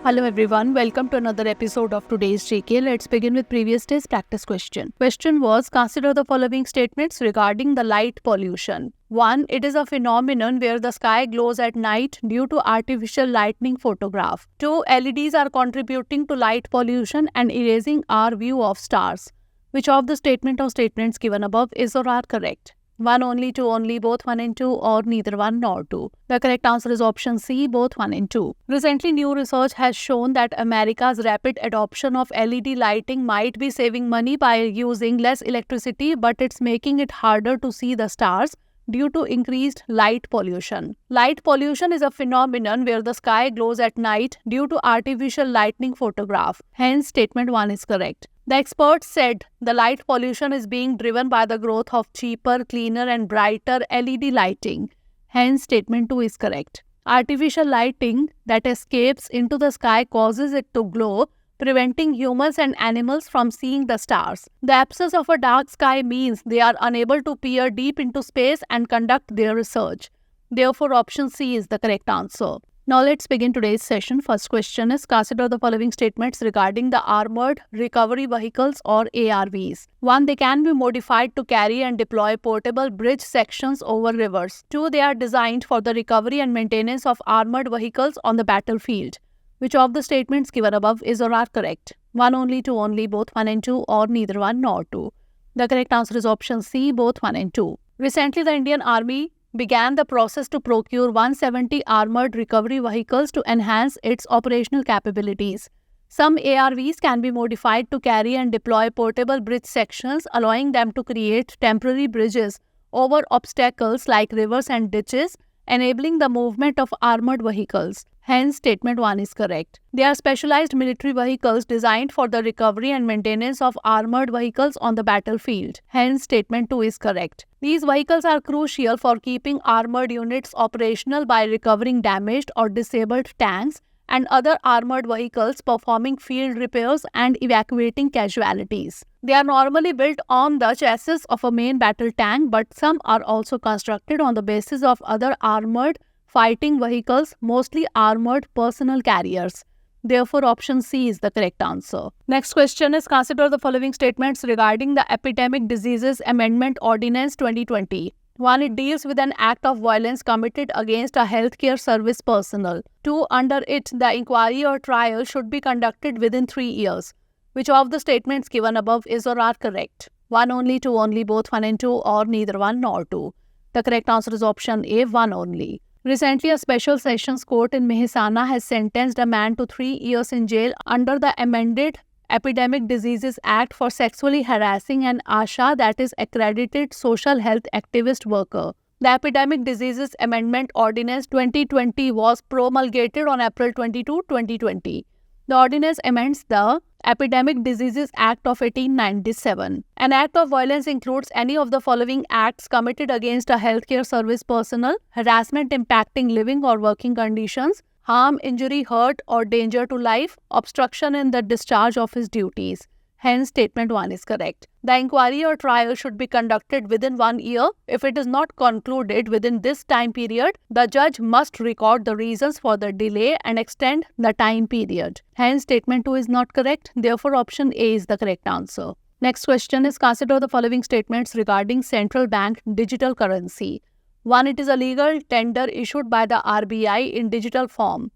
Hello everyone, welcome to another episode of today's GK. Let's begin with previous day's practice question. Question was, consider the following statements regarding the light pollution. 1. It is a phenomenon where the sky glows at night due to artificial lightning photograph. 2. LEDs are contributing to light pollution and erasing our view of stars. Which of the statement or statements given above is or are correct? 1 only, 2 only, both 1 and 2, or neither 1 nor 2. The correct answer is option C, both 1 and 2. Recently, new research has shown that America's rapid adoption of LED lighting might be saving money by using less electricity, but it's making it harder to see the stars due to increased light pollution. Light pollution is a phenomenon where the sky glows at night due to artificial lightning photograph. Hence, statement 1 is correct. The experts said the light pollution is being driven by the growth of cheaper, cleaner and brighter LED lighting. Hence, statement 2 is correct. Artificial lighting that escapes into the sky causes it to glow, preventing humans and animals from seeing the stars. The absence of a dark sky means they are unable to peer deep into space and conduct their research. Therefore, option C is the correct answer. Now let's begin today's session. First question is, consider the following statements regarding the armored recovery vehicles or ARVs. 1. They can be modified to carry and deploy portable bridge sections over rivers. 2. They are designed for the recovery and maintenance of armored vehicles on the battlefield. Which of the statements given above is or are correct? 1 only, 2 only, both 1 and 2, or neither 1 nor 2. The correct answer is option C, both 1 and 2. Recently, the Indian Army began the process to procure 170 armored recovery vehicles to enhance its operational capabilities. Some ARVs can be modified to carry and deploy portable bridge sections, allowing them to create temporary bridges over obstacles like rivers and ditches, enabling the movement of armored vehicles. Hence, statement 1 is correct. They are specialized military vehicles designed for the recovery and maintenance of armored vehicles on the battlefield. Hence, statement 2 is correct. These vehicles are crucial for keeping armored units operational by recovering damaged or disabled tanks and other armored vehicles, performing field repairs and evacuating casualties. They are normally built on the chassis of a main battle tank, but some are also constructed on the basis of other armored fighting vehicles, mostly armored personal carriers. Therefore, option C is the correct answer. Next question is, consider the following statements regarding the Epidemic Diseases Amendment Ordinance 2020. 1. It deals with an act of violence committed against a healthcare service personnel. 2. Under it, the inquiry or trial should be conducted within 3 years. Which of the statements given above is or are correct? 1 only, 2 only, both 1 and 2, or neither 1 nor 2. The correct answer is option A, 1 only. Recently, a special sessions court in Mehsana has sentenced a man to 3 years in jail under the amended Epidemic Diseases Act for sexually harassing an ASHA, that is accredited social health activist worker. The Epidemic Diseases Amendment Ordinance 2020 was promulgated on April 22, 2020. The ordinance amends the Epidemic Diseases Act of 1897. An act of violence includes any of the following acts committed against a healthcare service personnel: harassment impacting living or working conditions, harm, injury, hurt, or danger to life, obstruction in the discharge of his duties. Hence, statement 1 is correct. The inquiry or trial should be conducted within 1 year. If it is not concluded within this time period, the judge must record the reasons for the delay and extend the time period. Hence, statement 2 is not correct. Therefore, option A is the correct answer. Next question is, consider the following statements regarding central bank digital currency. 1. It is a legal tender issued by the RBI in digital form.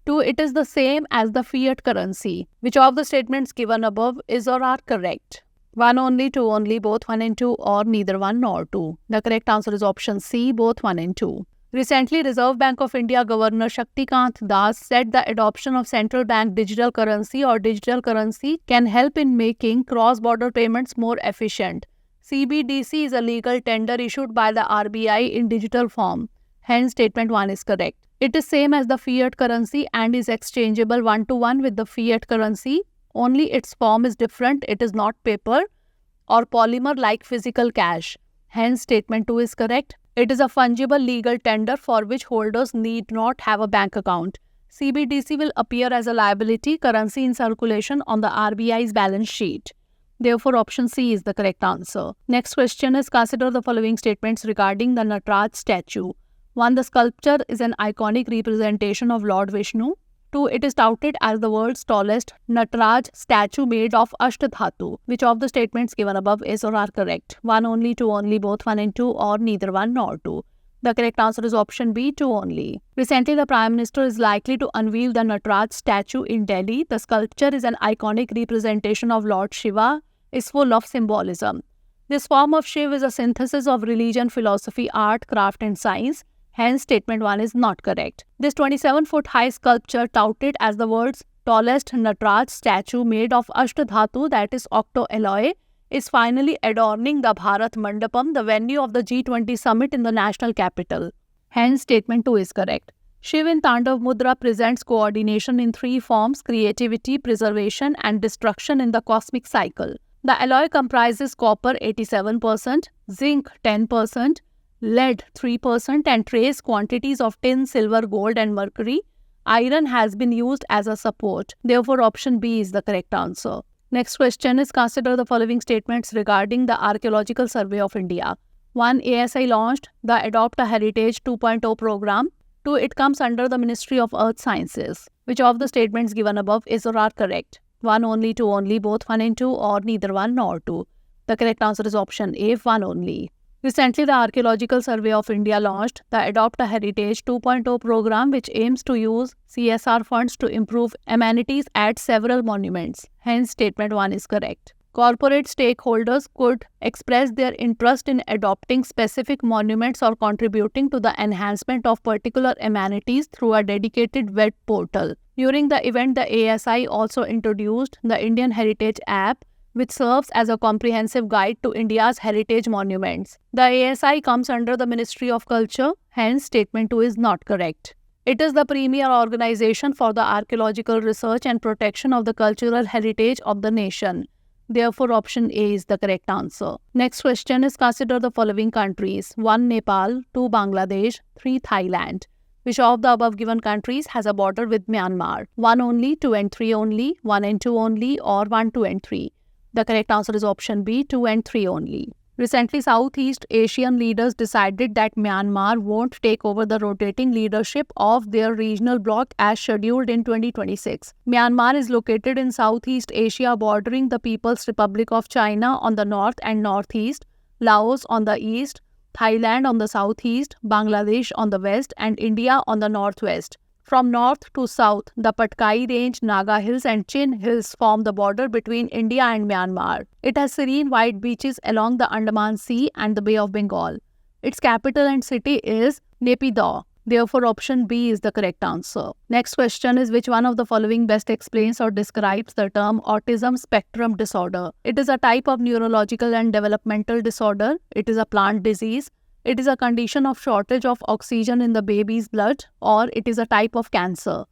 2. It is the same as the fiat currency. Which of the statements given above is or are correct? 1 only, 2 only, both 1 and 2, or neither 1 nor 2. The correct answer is option C, both 1 and 2. Recently, Reserve Bank of India Governor Shakti Das said the adoption of central bank digital currency or digital currency can help in making cross-border payments more efficient. CBDC is a legal tender issued by the RBI in digital form. Hence, statement 1 is correct. It is same as the fiat currency and is exchangeable 1-to-1 with the fiat currency. Only its form is different. It is not paper or polymer like physical cash. Hence, statement 2 is correct. It is a fungible legal tender for which holders need not have a bank account. CBDC will appear as a liability currency in circulation on the RBI's balance sheet. Therefore, option C is the correct answer. Next question is, consider the following statements regarding the Natraj statue. 1. The sculpture is an iconic representation of Lord Vishnu. 2. It is touted as the world's tallest Natraj statue made of Ashtadhatu. Which of the statements given above is or are correct? 1 only, 2 only, both 1 and 2, or neither 1 nor 2? The correct answer is option B, 2 only. Recently, the Prime Minister is likely to unveil the Natraj statue in Delhi. The sculpture is an iconic representation of Lord Shiva, is full of symbolism. This form of Shiv is a synthesis of religion, philosophy, art, craft and science. Hence, statement 1 is not correct. This 27-foot high sculpture, touted as the world's tallest Natraj statue made of Ashtadhatu, that is octo-alloy, is finally adorning the Bharat Mandapam, the venue of the G20 summit in the national capital. Hence, statement 2 is correct. Shiv in Tandav Mudra presents coordination in 3 forms: creativity, preservation and destruction in the cosmic cycle. The alloy comprises copper 87%, zinc 10%, lead 3% and trace quantities of tin, silver, gold and mercury. Iron has been used as a support. Therefore, option B is the correct answer. Next question is, consider the following statements regarding the Archaeological Survey of India. 1. ASI launched the Adopt a Heritage 2.0 program. 2. It comes under the Ministry of Earth Sciences. Which of the statements given above is or are correct? 1 only, 2 only, both 1 and 2, or neither 1 nor 2? The correct answer is option A, 1 only. Recently, the Archaeological Survey of India launched the Adopt a Heritage 2.0 program, which aims to use CSR funds to improve amenities at several monuments. Hence, statement 1 is correct. Corporate stakeholders could express their interest in adopting specific monuments or contributing to the enhancement of particular amenities through a dedicated web portal. During the event, the ASI also introduced the Indian Heritage app, which serves as a comprehensive guide to India's heritage monuments. The ASI comes under the Ministry of Culture, hence statement 2 is not correct. It is the premier organization for the archaeological research and protection of the cultural heritage of the nation. Therefore, option A is the correct answer. Next question is, consider the following countries. 1. Nepal, 2. Bangladesh, 3. Thailand. Which of the above given countries has a border with Myanmar? 1 only, 2 and 3 only, 1 and 2 only, or 1, 2 and 3? The correct answer is option B, 2 and 3 only. Recently, Southeast Asian leaders decided that Myanmar won't take over the rotating leadership of their regional bloc as scheduled in 2026. Myanmar is located in Southeast Asia, bordering the People's Republic of China on the north and northeast, Laos on the east, Thailand on the southeast, Bangladesh on the west, and India on the northwest. From north to south, the Patkai Range, Naga Hills and Chin Hills form the border between India and Myanmar. It has serene white beaches along the Andaman Sea and the Bay of Bengal. Its capital and city is Naypyidaw. Therefore, option B is the correct answer. Next question is, which one of the following best explains or describes the term autism spectrum disorder? It is a type of neurological and developmental disorder. It is a plant disease. It is a condition of shortage of oxygen in the baby's blood, or it is a type of cancer.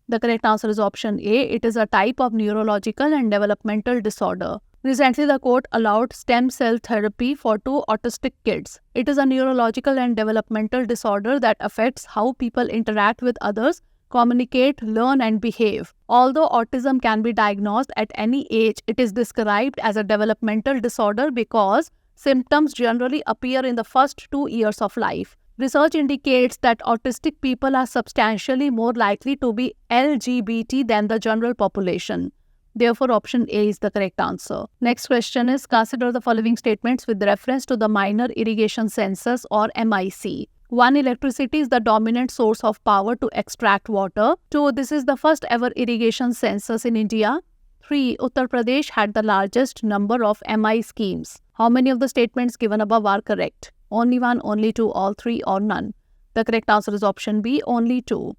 The correct answer is option A. It is a type of neurological and developmental disorder. Recently, the court allowed stem cell therapy for 2 autistic kids. It is a neurological and developmental disorder that affects how people interact with others, communicate, learn and behave. Although autism can be diagnosed at any age, it is described as a developmental disorder because symptoms generally appear in the first 2 years of life. Research indicates that autistic people are substantially more likely to be LGBT than the general population. Therefore, option A is the correct answer. Next question is, consider the following statements with reference to the Minor Irrigation Census or MIC. 1. Electricity is the dominant source of power to extract water. 2. This is the first ever irrigation census in India. 3. Uttar Pradesh had the largest number of MI schemes. How many of the statements given above are correct? Only 1, only 2, all 3, or none? The correct answer is option B, only 2.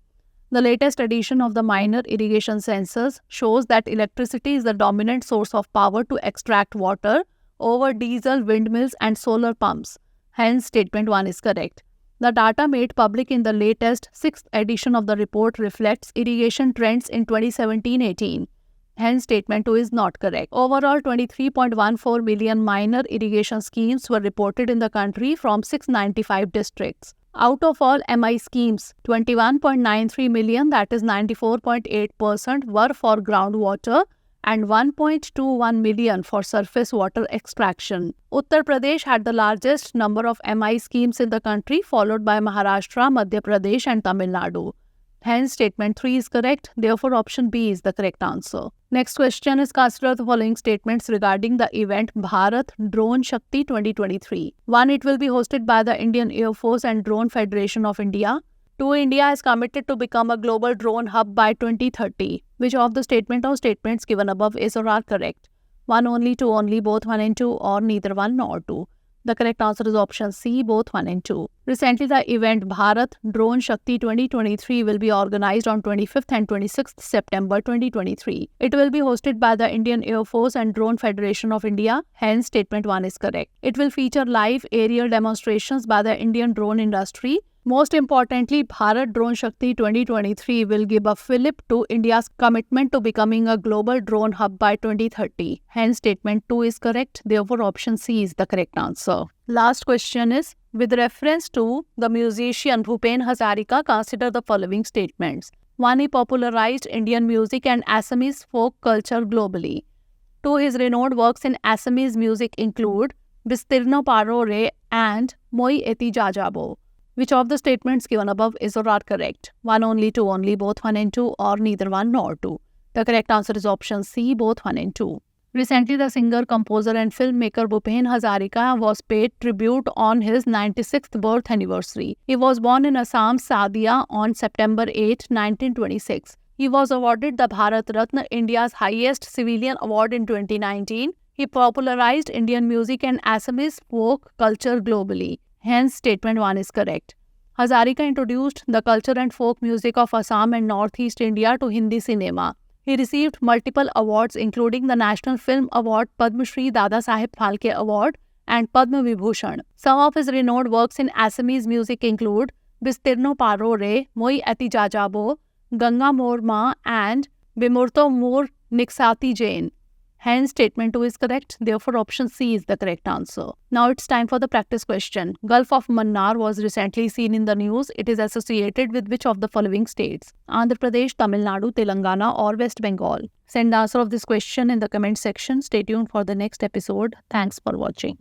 The latest edition of the Minor Irrigation Census shows that electricity is the dominant source of power to extract water over diesel, windmills and solar pumps. Hence, statement 1 is correct. The data made public in the latest 6th edition of the report reflects irrigation trends in 2017-18. Hence, statement 2 is not correct. Overall, 23.14 million minor irrigation schemes were reported in the country from 695 districts. Out of all MI schemes, 21.93 million, that is 94.8%, were for groundwater and 1.21 million for surface water extraction. Uttar Pradesh had the largest number of MI schemes in the country, followed by Maharashtra, Madhya Pradesh and Tamil Nadu. Hence, statement 3 is correct. Therefore, option B is the correct answer. Next question is, consider the following statements regarding the event Bharat Drone Shakti 2023. 1. It will be hosted by the Indian Air Force and Drone Federation of India. 2. India is committed to become a global drone hub by 2030. Which of the statement or statements given above is or are correct? 1 only, 2 only, both 1 and 2, or neither 1 nor 2. The correct answer is option C, both 1 and 2. Recently, the event Bharat Drone Shakti 2023 will be organized on 25th and 26th September 2023. It will be hosted by the Indian Air Force and Drone Federation of India. Hence, statement 1 is correct. It will feature live aerial demonstrations by the Indian drone industry. Most importantly, Bharat Drone Shakti 2023 will give a fillip to India's commitment to becoming a global drone hub by 2030. Hence, statement 2 is correct. Therefore, option C is the correct answer. Last question is, with reference to the musician Bhupen Hazarika, consider the following statements. 1. He popularized Indian music and Assamese folk culture globally. 2. His renowned works in Assamese music include Bistirno Paro Re and Moi Eti Jajabo. Which of the statements given above is or are correct? 1 only, 2 only, both 1 and 2, or neither 1 nor 2. The correct answer is option C, both 1 and 2. Recently, the singer, composer and filmmaker Bhupen Hazarika was paid tribute on his 96th birth anniversary. He was born in Assam, Sadia, on September 8, 1926. He was awarded the Bharat Ratna, India's highest civilian award, in 2019. He popularized Indian music and Assamese folk culture globally. Hence, statement 1 is correct. Hazarika introduced the culture and folk music of Assam and Northeast India to Hindi cinema. He received multiple awards, including the National Film Award, Padma Shri Dada Saheb Phalke Award, and Padma Vibhushan. Some of his renowned works in Assamese music include Bistirno Paro Re, Moi Eti Jajabo, Ganga Mor Ma, and Bimurto Mur Niksati Jain. Hence, statement 2 is correct. Therefore, option C is the correct answer. Now it's time for the practice question. Gulf of Mannar was recently seen in the news. It is associated with which of the following states? Andhra Pradesh, Tamil Nadu, Telangana, or West Bengal? Send the answer of this question in the comment section. Stay tuned for the next episode. Thanks for watching.